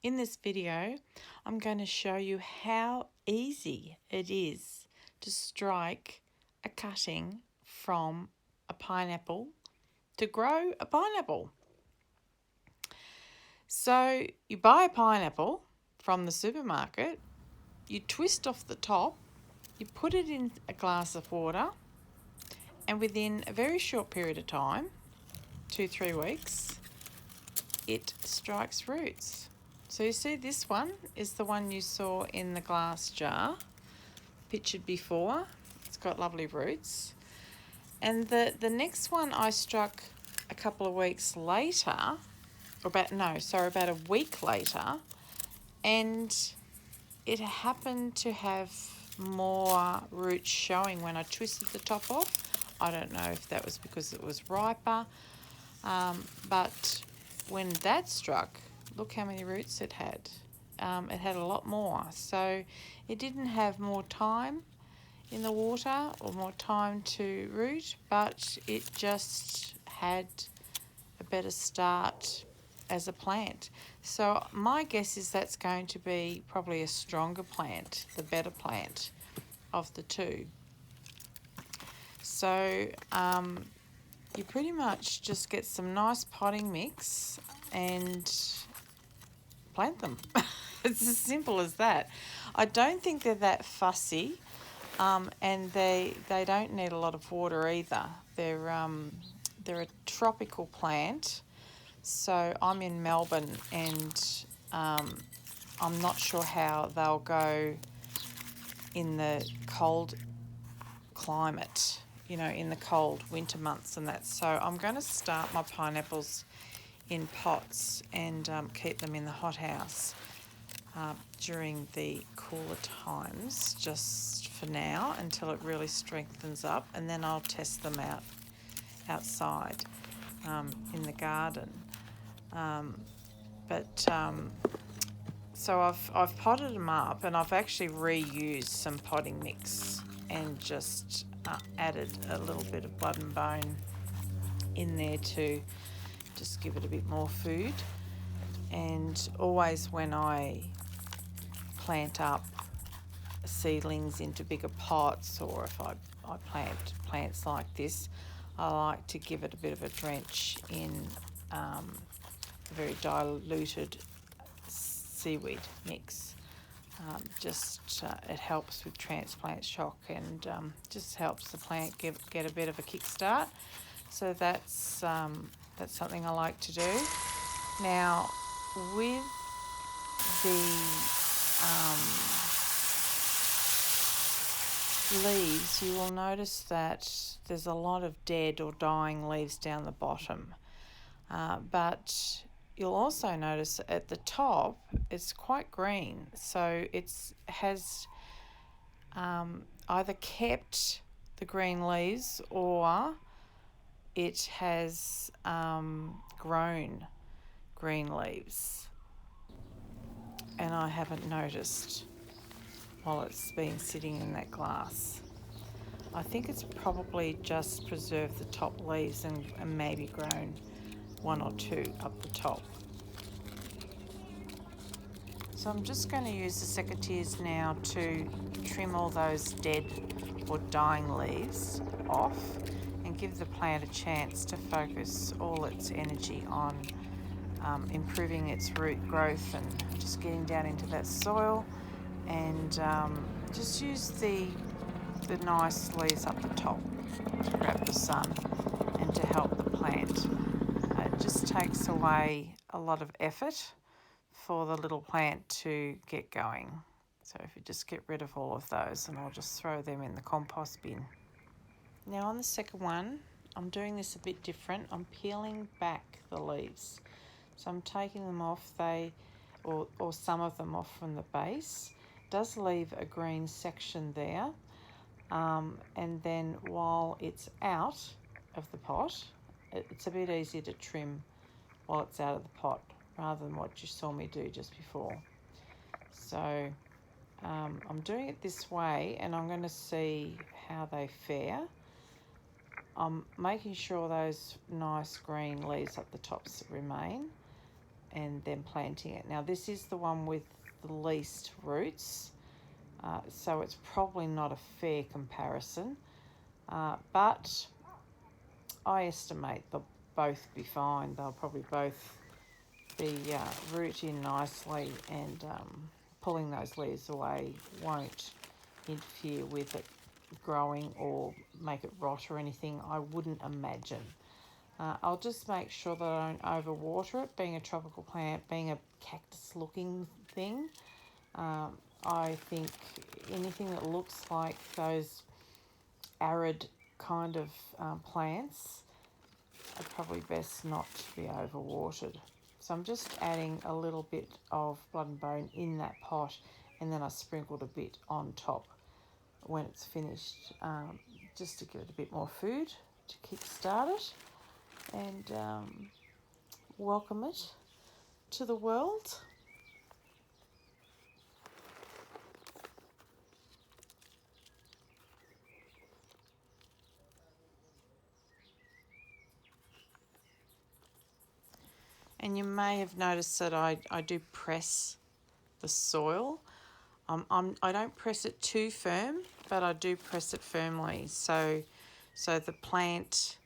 In this video, I'm going to show you how easy it is to strike a cutting from a pineapple to grow a pineapple. So you buy a pineapple from the supermarket, you twist off the top, you put it in a glass of water, and within a very short period of time, 2-3 weeks, it strikes roots. So you see this one is the one you saw in the glass jar, pictured before. It's got lovely roots. And the next one I struck a couple of weeks later, about a week later, and it happened to have more roots showing when I twisted the top off. I don't know if that was because it was riper, but when that struck, look how many roots it had. It had a lot more. So it didn't have more time in the water or more time to root, but it just had a better start as a plant. So my guess is that's going to be probably a stronger plant, the better plant of the two. So you pretty much just get some nice potting mix and plant them. It's as simple as that. I don't think they're that fussy, and they don't need a lot of water either. They're a tropical plant. So I'm in Melbourne, and I'm not sure how they'll go in the cold climate, in the cold winter months and that. So I'm going to start my pineapples in pots and keep them in the hothouse during the cooler times, just for now, until it really strengthens up, and then I'll test them out outside in the garden. So I've potted them up, and I've actually reused some potting mix and just added a little bit of blood and bone in there to just give it a bit more food. And always when I plant up seedlings into bigger pots, or if I plant plants like this, I like to give it a bit of a drench in a very diluted seaweed mix. It helps with transplant shock, and just helps the plant get a bit of a kickstart. So that's something I like to do. Now, with the leaves, you will notice that there's a lot of dead or dying leaves down the bottom, but you'll also notice at the top it's quite green, so it has either kept the green leaves or it has grown green leaves, and I haven't noticed while it's been sitting in that glass. I think it's probably just preserved the top leaves and maybe grown one or two up the top. So I'm just going to use the secateurs now to trim all those dead or dying leaves off and give the plant a chance to focus all its energy on improving its root growth and just getting down into that soil, and just use the nice leaves up the top to grab the sun and to help the plant. It just takes away a lot of effort for the little plant to get going. So if you just get rid of all of those, and I'll just throw them in the compost bin. Now on the second one, I'm doing this a bit different. I'm peeling back the leaves. So I'm taking them off, or some of them off from the base. It does leave a green section there. And then while it's out of the pot, it's a bit easier to trim while it's out of the pot rather than what you saw me do just before. So I'm doing it this way, and I'm going to see how they fare. I'm making sure those nice green leaves up the tops remain, and then planting it. Now this is the one with the least roots, so it's probably not a fair comparison, but I estimate they'll both be fine. They'll probably both be rooting nicely, and pulling those leaves away won't interfere with it growing or make it rot or anything, I wouldn't imagine. I'll just make sure that I don't overwater it, being a tropical plant, being a cactus looking thing. I think anything that looks like those arid kind of plants are probably best not to be overwatered. So I'm just adding a little bit of blood and bone in that pot, and then I sprinkled a bit on top when it's finished, just to give it a bit more food to kickstart it and welcome it to the world. And you may have noticed that I do press the soil. I don't press it too firm, but I do press it firmly, so the plant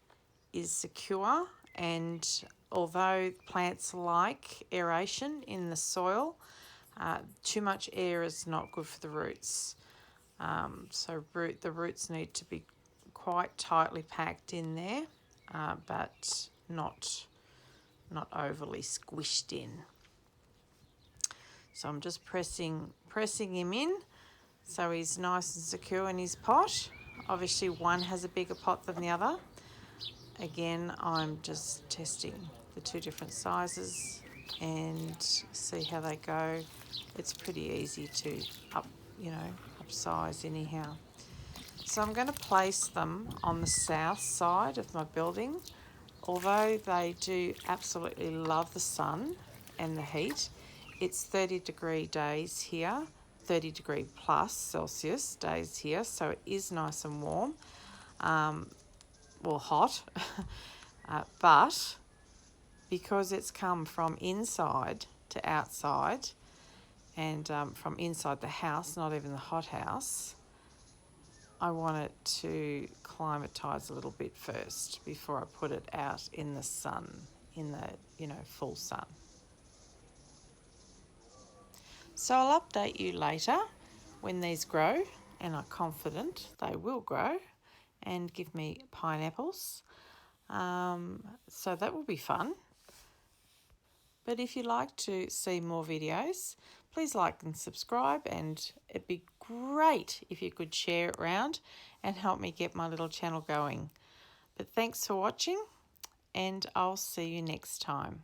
is secure. And although plants like aeration in the soil, too much air is not good for the roots. So the roots need to be quite tightly packed in there, but not overly squished in. So I'm just pressing him in so he's nice and secure in his pot. Obviously one has a bigger pot than the other. Again, I'm just testing the two different sizes and see how they go. It's pretty easy to upsize anyhow. So I'm going to place them on the south side of my building. Although they do absolutely love the sun and the heat, it's 30-degree days here, 30 degree plus Celsius days here, so it is nice and warm, well, hot, but because it's come from inside to outside and from inside the house, not even the hothouse, I want it to climatise a little bit first before I put it out in the sun, in the full sun. So I'll update you later when these grow, and I'm confident they will grow and give me pineapples. So that will be fun. But if you'd like to see more videos, please like and subscribe, and it'd be great if you could share it around and help me get my little channel going. But thanks for watching, and I'll see you next time.